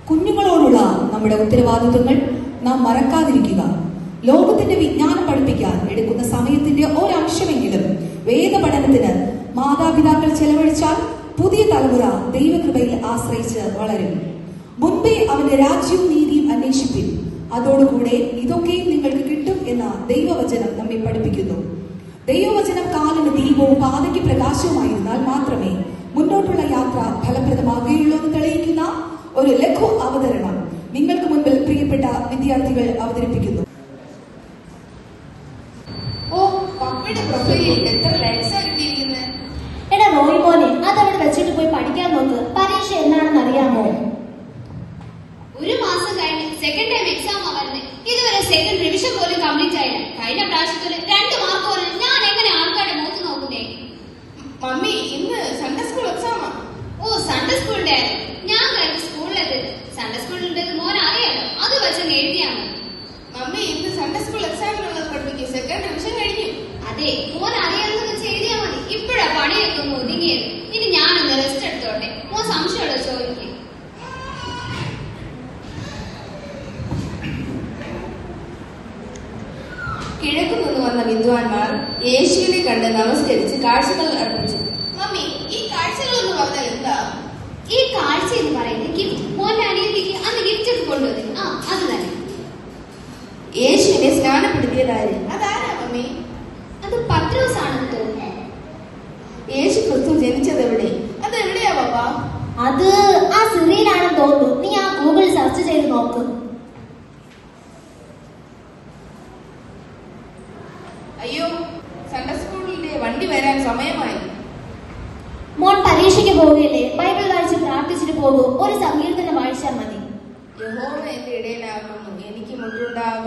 കുഞ്ഞുങ്ങളോടുള്ള നമ്മുടെ ഉത്തരവാദിത്വങ്ങൾ നാം മറക്കാതിരിക്കുക. ലോകത്തിന്റെ വിജ്ഞാനം പഠിപ്പിക്കാൻ എടുക്കുന്ന സമയത്തിന്റെ ഒരംശമെങ്കിലും വേദപഠനത്തിന് മാതാപിതാക്കൾ ചെലവഴിച്ചാൽ പുതിയ തലമുറ ദൈവകൃപയിൽ ആശ്രയിച്ച് വളരും. മുൻപേ അവന്റെ രാജ്യവും നീതിയും അന്വേഷിപ്പിൻ, അതോടുകൂടെ ഇതൊക്കെയും നിങ്ങൾക്ക് കിട്ടും എന്ന ദൈവവചനം നമ്മെ പഠിപ്പിക്കുന്നു. ദൈവവചനം കാലിന് ദീപവും പാതയ്ക്ക് പ്രകാശവുമായിരുന്നാൽ മാത്രമേ മുന്നോട്ടുള്ള യാത്ര ഫലപ്രദമാകുകയുള്ളൂ എന്ന് തെളിയിക്കുന്ന ഒരു ലഘു അവതരണം നിങ്ങൾക്ക് മുൻപിൽ പ്രിയപ്പെട്ട വിദ്യാർത്ഥികൾ അവതരിപ്പിക്കുന്നു. എടാ റോയി മോനെ, അതവിടെ വെച്ചിട്ട് പോയി പഠിക്കാൻ നോക്ക്. പരീക്ഷ എന്നാണെന്ന് അറിയാമോ? ഒരു മാസം കഴിഞ്ഞ് സെക്കൻഡ് ടൈം എക്സാം വരുന്നത്. ഇതുവരെ സെക്കൻഡ് റിവിഷൻ പോലും കംപ്ലീറ്റ് ആയില്ല. കഴിഞ്ഞ പ്രാവശ്യത്തില് 2 മാർക്ക് പോലും ഞാൻ എങ്ങനെ ആൾക്കാരുടെ മുഖത്ത് നോക്കുന്നേ? മമ്മി, ഇന്ന് സൺഡേ സ്കൂൾ എക്സാമാ. ഓ, സൺഡേ സ്കൂളിന്റെ ആയിരുന്നു. ഞാൻ കഴിഞ്ഞ സ്കൂളിലെത്തി. സൺഡേ സ്കൂളിന്റെ മോൻ അറിയാലോ, അത് വെച്ച് എഴുതിയാണ്. മമ്മി, ഇന്ന് സൺഡേ സ്കൂൾ എക്സാമിനുള്ളത് പഠിപ്പിക്കും. സെക്കൻഡ് റിവിഷൻ കഴിഞ്ഞു. അതെ, മോൻ അറിയാമെന്ന് വെച്ച് എഴുതിയാ മതി. ഇപ്പഴാ പണിയൊക്കെ ഒന്ന് ഒതുങ്ങിയത്. ഇനി ഞാനൊന്ന് റെസ്റ്റ് എടുത്തോട്ടെ. മോൻ സംശയമുള്ള ചോദിക്കും. കിഴക്കുനിന്ന് വന്ന വിദ്വാൻമാർ യേശുവിനെ കണ്ട് നമസ്കരിച്ച് കാഴ്ചകൾ അർപ്പിച്ചു. മമ്മി, ഈ കാഴ്ചകൾ എന്ന് പറഞ്ഞാൽ എന്താ? ഈ കാഴ്ച എന്ന് പറയുന്നത് ഗിഫ്റ്റ്. മോന്റെ അനിയത്തിക്ക് അന്ന് ഗിഫ്റ്റ് ഒക്കെ കൊണ്ടുവന്നു. അത് തന്നെ. യേശുവിനെ സ്നാനപ്പെടുത്തിയതാര്? അതാരാ മമ്മി? അത് പത്രോസ് ആണെന്ന് തോന്നുന്നു. യേശു ക്രിസ്തു ജനിച്ചത് എവിടെ? അത് എവിടെയാ പാപ്പാ? അത് ആ സിറിയിലാണെന്ന് തോന്നുന്നു. നീ ആ ഗൂഗിൾ സെർച്ച് ചെയ്ത് നോക്ക്. അയ്യോ, സൺഡേ സ്കൂളിന്റെ വണ്ടി വരാൻ സമയമായി. മോൻ പരീക്ഷയ്ക്ക് പോവുകയല്ലേ? ബൈബിൾ വായിച്ച് പ്രാർത്ഥിച്ചിട്ട് പോകൂ. ഒരു സങ്കീർത്തനം വായിച്ചാൽ മതി. യഹോവ എന്റെ ഇടയനാകുന്നു, എനിക്ക് മുട്ടുണ്ടാക.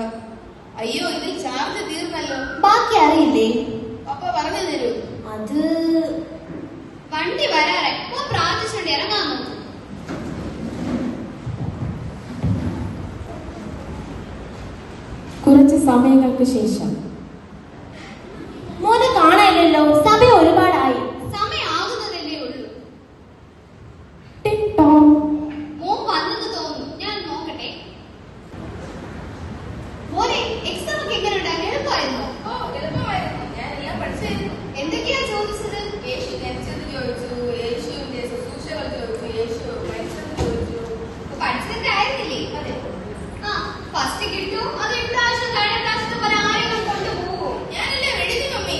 അയ്യോ, ഇതിൽ ചാർജ് തീർന്നല്ലോ. ബാക്കി അറിയില്ലേ? പപ്പ പറഞ്ഞു തരൂ. അത് വണ്ടി വരാറെ. മോൻ പ്രാർത്ഥിച്ചുകൊണ്ട് ഇറങ്ങാമോ? കുറച്ച് സമയങ്ങൾക്ക് ശേഷം. മോനെ കാണാനില്ലല്ലോ. സമയം ഒരുപാടായി. സമയമാകുന്നതല്ലേ ഉള്ളൂ. ടിങ് ടോങ്. മോൻ വന്നെന്ന് തോന്നുന്നു. ഞാൻ നോക്കട്ടെ. മോനെ, എക്സാം ഒക്കെ എങ്ങനെ ഉണ്ടായിരുന്നു? എളുപ്പമായിരുന്നോ? ഓ, എളുപ്പമായിരുന്നു. ഞാൻ എല്ലാം പഠിച്ചായിരുന്നു. എന്തൊക്കെയാ ചോദിച്ചത്? യേശു ജനിച്ചത് ചോദിച്ചു, യേശുവിന്റെ ശുശ്രൂഷകൾ ചോദിച്ചു, യേശു മരിച്ചത് ചോദിച്ചു. പഠിച്ചതൊക്കെ ആയിരുന്നില്ലേ? അതെ. ഫസ്റ്റ് കിട്ടും. അത് ഇപ്രാവശ്യം കഴിഞ്ഞ പ്രാവശ്യത്തെ പോലെ ആരെങ്കിലും കൊണ്ടുപോകും. ഞാനല്ലേ എഴുതി മമ്മി.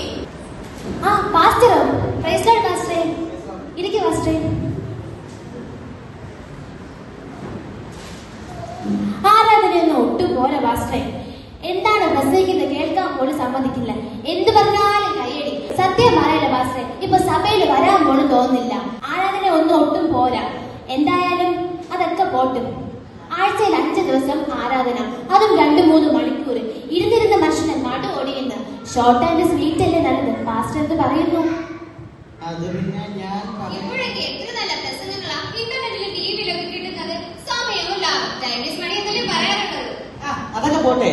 പാസ്റ്ററോ? പ്രൈസ് ലോർഡ് പാസ്റ്ററേ. ഇരിക്ക് പാസ്റ്ററേ. ആരാധനയൊന്നും ഒട്ടും പോലെ പാസ്റ്ററേ. എന്താണ് പ്രസംഗിക്കുന്നത് കേൾക്കാൻ പോലും സമ്മതിക്കില്ല. എന്ത് പറഞ്ഞാലും കൈയടി. സത്യം പറയല്ല പാസ്റ്ററേ, ഇപ്പൊ സഭയിൽ വരാൻ പോലും തോന്നുന്നില്ല. ആരാധന ഒന്നും ഒട്ടും പോരാ. എന്തായാലും അതൊക്കെ പോട്ടും. ആഴ്ചയിൽ 5 ദിവസം ആരാധന, അതും 2-3 മണിക്കൂർ. ഇരുന്നിരുന്ന മനുഷ്യനെ നടു ഓടിയുന്ന ഷോർട്ട് ആൻഡ് സ്വീറ്റ് അല്ലേ നല്ലത്? പാസ്റ്റർ എന്ത് പറയുന്നു? ഇപ്പോഴൊക്കെ എത്ര നല്ല പ്രസംഗങ്ങളാ ഇന്റർനെറ്റിലും ടിവിയിലൊക്കെ കിട്ടുന്നത്. സമയവും ലാഭം. ചൈനീസ് മണി എന്നല്ലേ പറയാറുള്ളത്. അതൊക്കെ പോട്ടെ.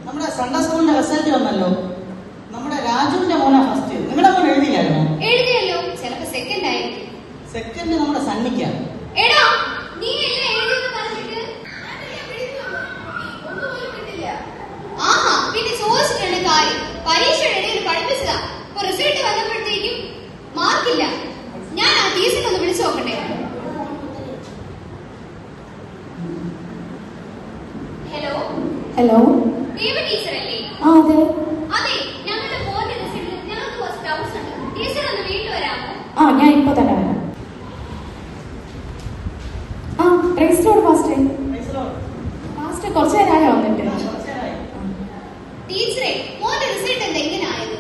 നമ്മുടെ സൺഡേ സ്കൂളിന്റെ റിസൾട്ട് വന്നല്ലോ. നമ്മുടെ രാജുവിന്റെ മോനാ ഫസ്റ്റ്. നിങ്ങളുടെ മോൻ എഴുതിയില്ലായിരുന്നോ? എഴുതിയല്ലോ. ചിലപ്പോ സെക്കൻഡ് ആയിരിക്കും. സെക്കൻഡ് നമ്മുടെ സണ്ണിക്ക. എടാ, നീ എല്ലാം എഴുതിയെന്ന് പറഞ്ഞിട്ട് ഒന്നുപോലും കിട്ടില്ല. ആഹാ, പിന്നെ ചോദിച്ചിട്ടുണ്ട് കാര്യം. പരീക്ഷയുടെ ഇടയിൽ പഠിപ്പിച്ചതാ. ഇപ്പൊ റിസൾട്ട് വന്നപ്പോഴത്തേക്കും മാർക്കില്ല. ഞാൻ ആ ടീച്ചറിനെ ഒന്ന് വിളിച്ചു നോക്കട്ടെ. Hello hello. ദേവ ടീച്ചറല്ലേ? അതെ. അതെ, ഞങ്ങളുടെ മോന്റെ റിസൾട്ടിൽ ഞങ്ങൾക്ക് കുറച്ച് ഡൗട്ട്സ് ഉണ്ട്. ടീച്ചർ ഒന്ന് വീട്ടിൽ വരാമോ? ഞാൻ ഇപ്പൊ തന്നെ വരാം. Praise Lord pastor. പാസ്റ്റർ കുറച്ചു നേരമായോ വന്നിട്ട്? ടീച്ചറെ, മോന്റെ റിസൾട്ട് എന്താ ഇങ്ങനെ ആയത്?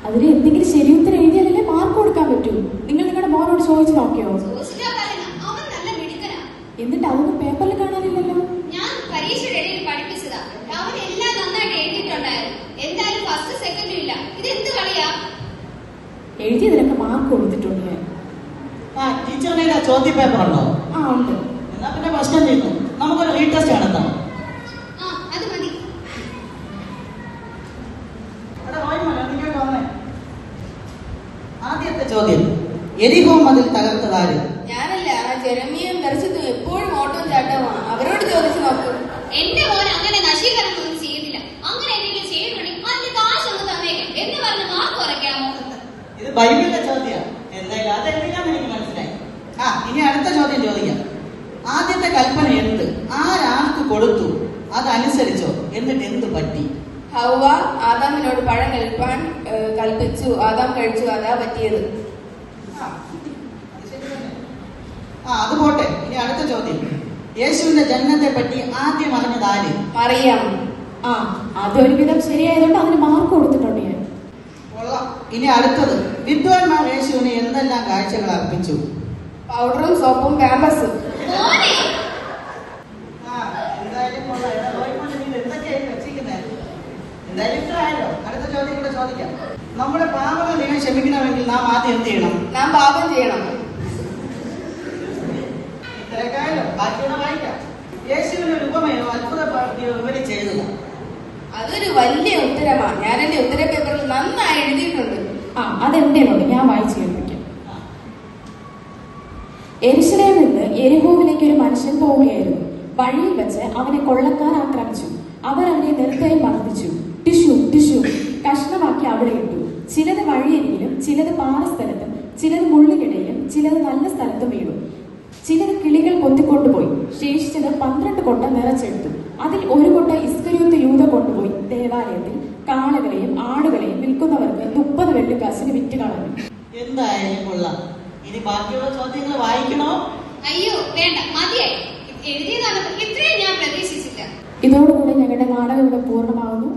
അതിന് എന്തെങ്കിലും ശരി ഉത്തരം എഴുതിയാലല്ലേ മാർക്ക് കൊടുക്കാൻ പറ്റൂ. നിങ്ങൾ നിങ്ങളുടെ മോനോട് ചോദിച്ചു നോക്കിയോ? ചോദിച്ചിട്ടാ പറയുന്ന. അവൻ നല്ല മിടുക്കനാ. എന്നിട്ട് അതൊന്നും പേപ്പറിൽ കാണാനില്ലല്ലോ. ഞാൻ പരീക്ഷയുടെ ഇടയിൽ പഠിപ്പിച്ചതാ. അവൻ എല്ലാം നന്നായിട്ട് എഴുതിയിട്ടുണ്ടായിരുന്നു. എന്തായാലും ഫസ്റ്റ് സെക്കൻഡും ഇല്ല. ഇതെന്ത് കളിയാ? എഴുതിയതിനൊക്കെ മാർക്ക് കൊടുത്തിട്ടുണ്ട് ഞാൻ. ടീച്ചറിന്റെ ചോദ്യ പേപ്പർ ഉണ്ടോ? ഉണ്ട്. എന്നാ പിന്നെ പ്രശ്നം ചെയ്യുന്നു. നമുക്കൊരു റീടെസ്റ്റ് നടത്താം. അത് മതി. ആദ്യത്തെ ചോദ്യം, എരിഹോ മതിൽ തകർത്തതാര്? ഞാനല്ല. ആ ജെറമിയും ദർശിത്തും എപ്പോഴും ഓട്ടം ചാട്ടമാണ്. ബൈബിളിലെ ചോദ്യം. എന്തായാലും അതെല്ലാം എനിക്ക് മനസ്സിലായി. ഇനി അടുത്ത ചോദ്യം ചോദിക്കാം. ആദ്യത്തെ കൽപ്പന എന്ത്? ആരാർക്ക് കൊടുത്തു? അതനുസരിച്ചോ? എന്നിട്ട് എന്ത് പറ്റി? ഹൗവ ആദാമിനോട് പഴം കഴിപ്പാൻ കൽപ്പിച്ചു. ആദാം കഴിച്ചു. അതാ പറ്റിയത്. അത് പോട്ടെ. ഇനി അടുത്ത ചോദ്യം. യേശുവിന്റെ ജനനത്തെ പറ്റി ആദ്യം അറിഞ്ഞത് ആര്? മറിയാം. അതൊരുവിധം ശരിയായതുകൊണ്ട് അതിന് മാർക്ക് കൊടുത്തിട്ടുണ്ട് ഞാൻ. കൊള്ളാം. ഇനി അടുത്തത്. വിദ്വാൻമാർ യേശുവിന് എന്തെല്ലാം കാഴ്ചകൾ അർപ്പിച്ചു? പൗഡറും സോപ്പും പാമ്പസും. മോനെ എന്തായാലും കൊള്ളാം. എന്തൊക്കെയായി രക്ഷിക്കുന്നത്? എന്തായാലും ഇത്ര ആയല്ലോ. അടുത്ത ചോദ്യം കൂടെ ചോദിക്കാം. നമ്മുടെ പാപങ്ങൾ നിങ്ങൾ ക്ഷമിക്കണമെങ്കിൽ നാം ആദ്യം എന്ത് ചെയ്യണം? നാം പാപം ചെയ്യണം. ഇത്രയൊക്കെയായാലോ. ബാക്കിയുള്ള വായിക്കാം. യേശുവിന് ഒരു ഉപമയോ അത്ഭുത പ്രവൃത്തിയോ വിവരിച്ച് എഴുതുക. അതൊരു വലിയ ഉത്തരമാണ്. ഞാൻ എന്റെ ഉത്തര പേപ്പറിൽ നന്നായി എഴുതിയിട്ടുണ്ട്. അതെന്റെ ഉണ്ട്, ഞാൻ വായിച്ചു കേൾപ്പിക്കാം. യെരൂശലേമിൽ നിന്ന് യെരിഹോവിലേക്ക് ഒരു മനുഷ്യൻ പോവുകയായിരുന്നു. വഴിയിൽ വെച്ച് അവനെ കൊള്ളക്കാർ ആക്രമിച്ചു. അവർ അവനെ നിർദ്ദയം മർദ്ദിച്ചു. ടിഷ്യൂ കഷ്ണമാക്കി അവിടെ ഇട്ടു. ചിലത് വഴിയരികിലും ചിലത് പാറസ്ഥലത്തും ചിലത് മുള്ളിനിടയിലും ചിലത് നല്ല സ്ഥലത്തും വീണു. ചിലത് കിളികൾ കൊത്തിക്കൊണ്ടുപോയി. ശേഷിച്ചത് 12 കൊട്ട നിറച്ചെടുത്തു. അതിൽ ഒരു കൊട്ട ഇസ്കരിയോത്ത് യൂദ കൊണ്ടുപോയി ദേവാലയത്തിൽ കാളകളെയും ആടുകളെയും വിൽക്കുന്നവർക്ക് 30 വെള്ളിക്കാശിന് വിറ്റ് കളഞ്ഞു. എന്തായാലും കൊള്ളാം. ഇനി ബാക്കിയുള്ള ചോദ്യങ്ങൾ വായിക്കണോ? അയ്യോ വേണ്ട, മതിയായി. എഴുതിയതാണ് ഇത്രയും ഞാൻ പ്രതീക്ഷിച്ചില്ല. ഇതോടുകൂടി ഞങ്ങളുടെ നാടകം ഇവിടെ പൂർണ്ണമാകുന്നു.